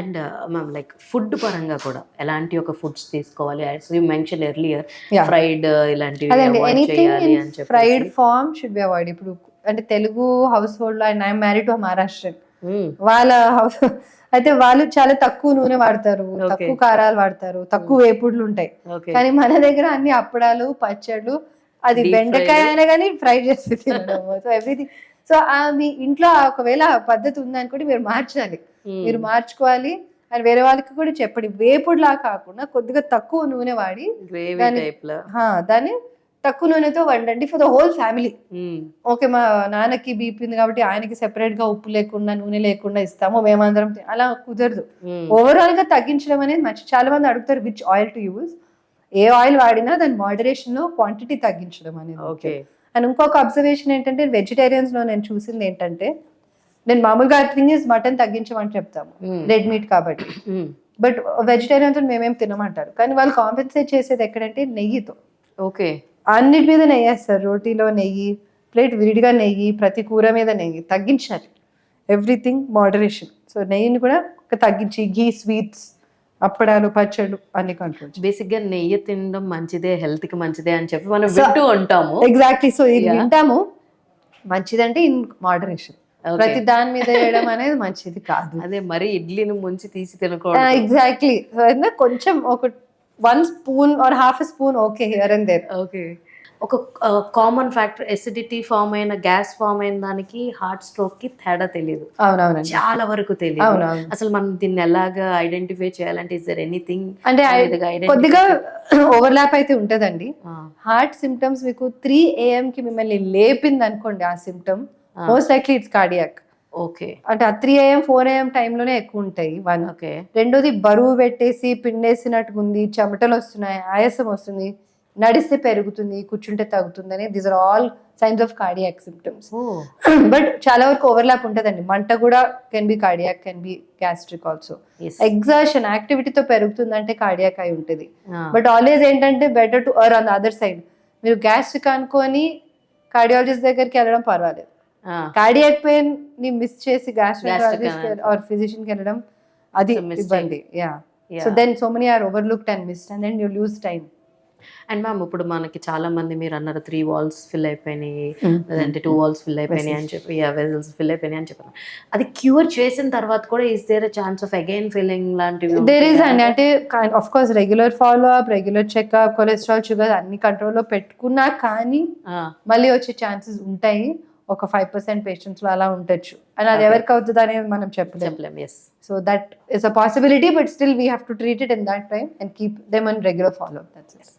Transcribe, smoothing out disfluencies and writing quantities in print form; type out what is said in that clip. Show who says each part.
Speaker 1: And ma'am like food పరంగా కూడా ఎలాంటి ఒక ఫుడ్స్ తీసుకోవాలి, as you mention earlier
Speaker 2: Yeah.
Speaker 1: Fried ఇలాంటివి
Speaker 2: అదండి,
Speaker 1: అవాయిడ్
Speaker 2: ఎనీథింగ్
Speaker 1: చేయాలి
Speaker 2: ఇన్
Speaker 1: అని
Speaker 2: ఫ్రైడ్
Speaker 1: చెప్పేసి.
Speaker 2: Form should be avoid. ఇప్పుడు అంటే తెలుగు హౌస్ హోల్డ్ లో, and I'm married to Maharashtrian,
Speaker 1: Mm,
Speaker 2: వాళ్ళ హౌస్ అయితే వాళ్ళు చాలా తక్కువ నూనె వాడతారు,
Speaker 1: Okay.
Speaker 2: తక్కువ కారాలు వాడతారు, తక్కువ వేపుడులు ఉంటాయి.
Speaker 1: ఓకే.
Speaker 2: కానీ మన దగ్గర అన్ని అప్పడాలు, పచ్చళ్ళు, అది
Speaker 1: Deep
Speaker 2: బెండకాయ
Speaker 1: fried.
Speaker 2: అయినా కానీ ఫ్రై చేసి తినడము. So everything. సో మీ ఇంట్లో ఒకవేళ ఆ పద్ధతి ఉందనుకోండి, మీరు మార్చాలి, మీరు మార్చుకోవాలి. అండ్ వేరే వాళ్ళకి కూడా చెప్పండి, వేపుడులా కాకుండా కొద్దిగా తక్కువ నూనె వాడి
Speaker 1: గ్రేవీ
Speaker 2: దాన్ని
Speaker 1: టైప్ లో.
Speaker 2: దాన్ని తక్కువ నూనెతో వండండి for the whole family.
Speaker 1: Mm,
Speaker 2: okay, మా నాన్నకి బీపీ ఉంది కాబట్టి ఆయనకి సెపరేట్ గా ఉప్పు లేకుండా నూనె లేకుండా ఇస్తాము, మేమందరం అలా కుదరదు.
Speaker 1: mm.
Speaker 2: ఓవరాల్ గా తగ్గించడం అనేది మంచి. చాలా మంది అడుగుతారు which oil to use. A oil వాడినా దాని మోడరేషన్ లో క్వాంటిటీ తగ్గించడం అనేది
Speaker 1: ఓకే.
Speaker 2: అండ్ ఇంకొక అబ్జర్వేషన్ ఏంటంటే, వెజిటేరియన్స్ లో నేను చూసింది ఏంటంటే, నేను మామూలుగా థింగ్ ఇస్ మటన్ తగ్గించమని చెప్తాము, రెడ్ మీట్ కాబట్టి.
Speaker 1: Mm,
Speaker 2: బట్ వెజిటేరియన్స్ మేమేం తినమంటారు, కానీ వాళ్ళు కాంపెన్సేట్ చేసేది ఎక్కడంటే నెయ్యితో.
Speaker 1: ఓకే.
Speaker 2: అన్నిటి మీద నెయ్యి వేస్తారు, రోటీలో నెయ్యి, ప్లేట్ విడిగా నెయ్యి, ప్రతి కూర మీద నెయ్యి. తగ్గించాలి, ఎవ్రీథింగ్ మోడరేషన్. సో నెయ్యిని కూడా తగ్గించి ఘీ, స్వీట్స్, అప్పడాలు, పచ్చళ్ళు అన్ని కంట్రోల్.
Speaker 1: బేసిక్ గా నెయ్యి తినడం మంచిదే, హెల్త్ కి మంచిదే అని చెప్పి మనం వింటూ ఉంటాము.
Speaker 2: ఎగ్జాక్ట్లీ. సో ఇది
Speaker 1: Yeah.
Speaker 2: వింటాము, మంచిదంటే ఇన్ మోడరేషన్.
Speaker 1: Okay.
Speaker 2: ప్రతి దాని మీద వేయడం అనేది మంచిది కాదు.
Speaker 1: అదే మరి ఇడ్లీని ముంచి తీసి తినకూడదు.
Speaker 2: ఎగ్జాక్ట్లీ. కొంచెం ఒక 1 spoon or half spoon okay here and there.
Speaker 1: Okay. ఒక కామన్ ఫ్యాక్టర్, ఎసిడిటీ ఫామ్ అయిన, గ్యాస్ ఫామ్ అయిన దానికి హార్ట్ స్ట్రోక్ కి తేడా తెలియదు,
Speaker 2: అవునవునండి.
Speaker 1: చాలా వరకు తెలియదు.
Speaker 2: అవునవును.
Speaker 1: అసలు మనం దీన్ని ఎలాగా ఐడెంటిఫై చేయాలంటే, ఇస్ దర్ ఎనీథింగ్
Speaker 2: అంటే కొద్దిగా ఓవర్లాప్ అయితే ఉంటదండి. హార్ట్ సిమ్టమ్స్ మీకు 3 AM కి మిమ్మల్ని లేపింది అనుకోండి, ఆ symptom most likely it's cardiac.
Speaker 1: Okay.
Speaker 2: అంటే ఆ 3 AM 4 AM టైంలోనే ఎక్కువ ఉంటాయి. 1.
Speaker 1: ఓకే.
Speaker 2: రెండోది బరువు పెట్టేసి పిండేసినట్టుగా ఉంది, చెమటలు వస్తున్నాయి, ఆయాసం వస్తుంది, నడిస్తే పెరుగుతుంది, కూర్చుంటే తగ్గుతుంది అని, these are all signs of cardiac symptoms. But చాలా వరకు ఓవర్లాప్ ఉంటుందండి. మంట కూడా can be cardiac, can be gastric also. Exertion, యాక్టివిటీతో పెరుగుతుందంటే కార్డియాక్ అయి ఉంటుంది. బట్ ఆల్వేస్ ఏంటంటే better to err on the other side. మీరు గ్యాస్ట్రిక్ అనుకొని కార్డియాలజిస్ట్ దగ్గరికి వెళ్ళడం పర్వాలేదు. కార్డియాక్ పెయిన్ ని మిస్ చేసి గ్యాస్ట్రాంట్రాలజిస్ట్ ఆర్ ఫిజిషియన్ కి వెళ్ళడం అది ఇబ్బంది. So then so many are overlooked and missed and then you lose time.
Speaker 1: And ma'am ఇప్పుడు మనకి చాలా మంది, మీరు అన్నారు 3 walls ఫిల్ అయిపోయినాయి, లేదంటే 2 walls ఫిల్ అయిపోయినాయి అని చెప్పి, వెజల్స్ ఫిల్ అయిపోయినాయి అని చెప్పారు. అది క్యూర్ చేసిన తర్వాత కూడా is there a chance of again feeling లాంటివి?
Speaker 2: దేర్ ఈస్ అండి. అంటే of course regular follow up, regular checkup, cholesterol, sugar అన్ని కంట్రోల్లో పెట్టుకున్నా కానీ మళ్ళీ వచ్చే ఛాన్సెస్ ఉంటాయి. ఒక 5% పేషెంట్స్ లో అలా ఉండొచ్చు. అండ్ అది ఎవరికి అవుతుంది అనేది మనం చెప్పలేం. So that is a possibility, but still we have to treat it in that time and keep them on regular follow up. That's it.